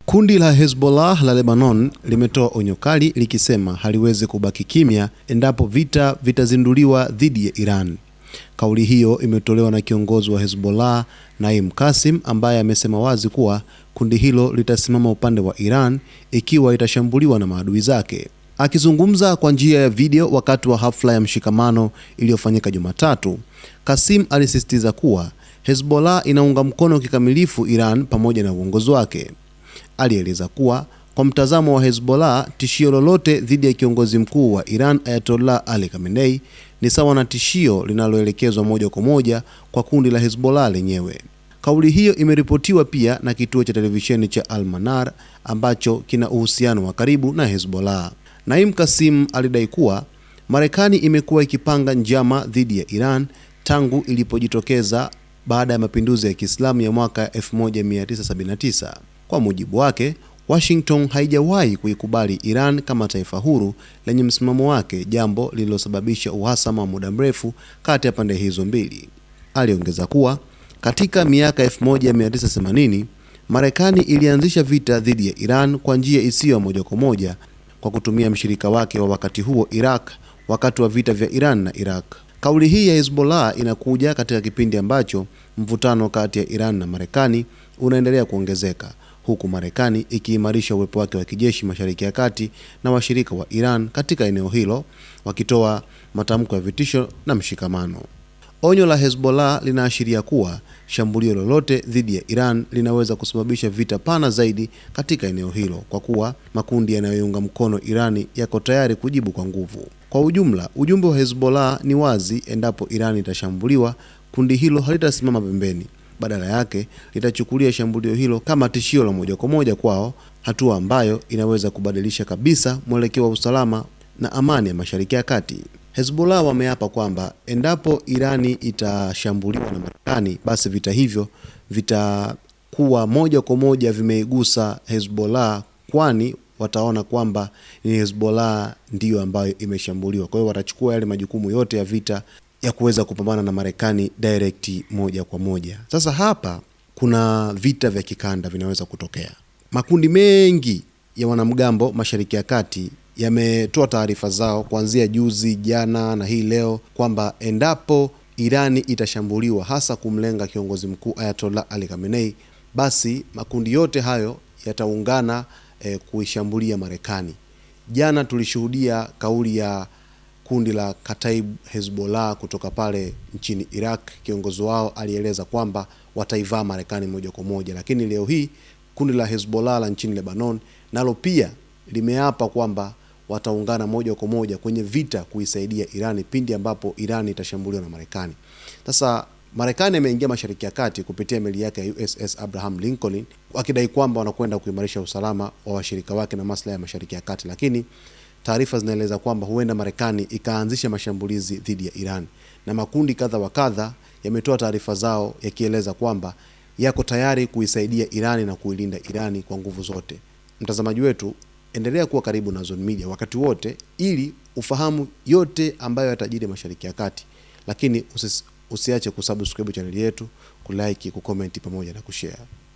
Kundi la Hezbollah la Lebanon limetoa onyo kali likisema haliwezi kubaki kimya endapo vita vitazinduliwa dhidi ya Iran. Kauli hiyo imetolewa na kiongozi wa Hezbollah Naim Qassem, ambaye amesema wazi kuwa kundi hilo litasimama upande wa Iran ikiwa itashambuliwa na maadui zake. Akizungumza kwa njia ya video wakati wa hafla ya mshikamano iliyofanyika Jumatatu, Qassem alisisitiza kuwa Hezbollah inaunga mkono kikamilifu Iran pamoja na uongozi wake. Alieleza kuwa kwa mtazamo wa Hezbollah, tishio lolote dhidi ya kiongozi mkuu wa Iran Ayatollah Ali Khamenei ni sawa na tishio linaloelekezwa moja kwa moja kwa kundi la Hezbollah lenyewe. Kauli hiyo imeripotiwa pia na kituo cha televisheni cha Al-Manar ambacho kina uhusiano wa karibu na Hezbollah. Naim Qassem alidai kuwa Marekani imekuwa ikipanga njama dhidi ya Iran tangu ilipojitokeza baada ya mapinduzi ya Kiislamu ya mwaka 1979. Kwa mujibu wake, Washington haijawahi kuikubali Iran kama taifa huru lenye msimamo wake, jambo lililosababisha uhasama wa muda mrefu kati ya pande hizo mbili. Aliongeza kuwa katika miaka 1980 Marekani ilianzisha vita dhidi ya Iran kwa njia isiyo moja kwa moja kwa kutumia mshirika wake wa wakati huo, Iraq, wakati wa vita vya Iran na Iraq. Kauli hii ya Hezbollah inakuja katika kipindi ambacho mvutano kati ya Iran na Marekani unaendelea kuongezeka, huku Marekani ikiimarisha uwepo wake wa kijeshi Mashariki ya Kati na washirika wa Iran katika eneo hilo wakitoa matamko ya vitisho na mshikamano. Onyo la Hezbollah linaashiria kuwa shambulio lolote dhidi ya Iran linaweza kusababisha vita pana zaidi katika eneo hilo, kwa kuwa makundi yanayounga mkono Irani yako tayari kujibu kwa nguvu. Kwa ujumla, ujumbe wa Hezbollah ni wazi: endapo Iran itashambuliwa, kundi hilo halitasimama pembeni. Badala yake, litachukulia shambulio hilo kama tishio la moja kwa moja kwao, hatua ambayo inaweza kubadilisha kabisa mwelekeo wa usalama na amani ya Mashariki ya Kati. Hezbollah wameapa kwamba endapo Irani itashambuliwa na Marekani, basi vita hivyo vitakuwa moja kwa moja vimeigusa Hezbollah, kwani wataona kwamba ni Hezbollah ndiyo ambayo imeshambuliwa. Kwa hiyo watachukua yale majukumu yote ya vita ya kuweza kupambana na Marekani direct, moja kwa moja. Sasa hapa kuna vita vya kikanda vinaweza kutokea. Makundi mengi ya wanamgambo Mashariki ya Kati yametoa taarifa zao kuanzia juzi, jana na hii leo kwamba endapo Irani itashambuliwa, hasa kumlenga kiongozi mkuu Ayatollah Ali Khamenei, basi makundi yote hayo yataungana kuishambulia Marekani. Jana tulishuhudia kauli ya kundi la Kataib Hezbollah kutoka pale nchini Iraq. Kiongozi wao alieleza kwamba wataivaa Marekani moja kwa moja, lakini leo hii kundi la Hezbollah la nchini Lebanon nalo pia limeapa kwamba wataungana moja kwa moja kwenye vita kuisaidia Irani pindi ambapo Irani itashambuliwa na Marekani. Sasa Marekani imeingia Mashariki ya Kati kupitia meli yake ya USS Abraham Lincoln, akidai kwamba wanakwenda kuimarisha usalama wa washirika wake na maslahi ya Mashariki ya Kati, lakini taarifa zinaeleza kwamba huenda Marekani ikaanzisha mashambulizi dhidi ya Iran, na makundi kadha wa kadha yametoa taarifa zao yakieleza kwamba yako tayari kuisaidia Irani na kuilinda Irani kwa nguvu zote. Mtazamaji wetu, endelea kuwa karibu na Zone Media wakati wote ili ufahamu yote ambayo yatajiri Mashariki ya Kati, lakini usiache kusubscribe channel yetu, kulike, kucomment pamoja na kushare.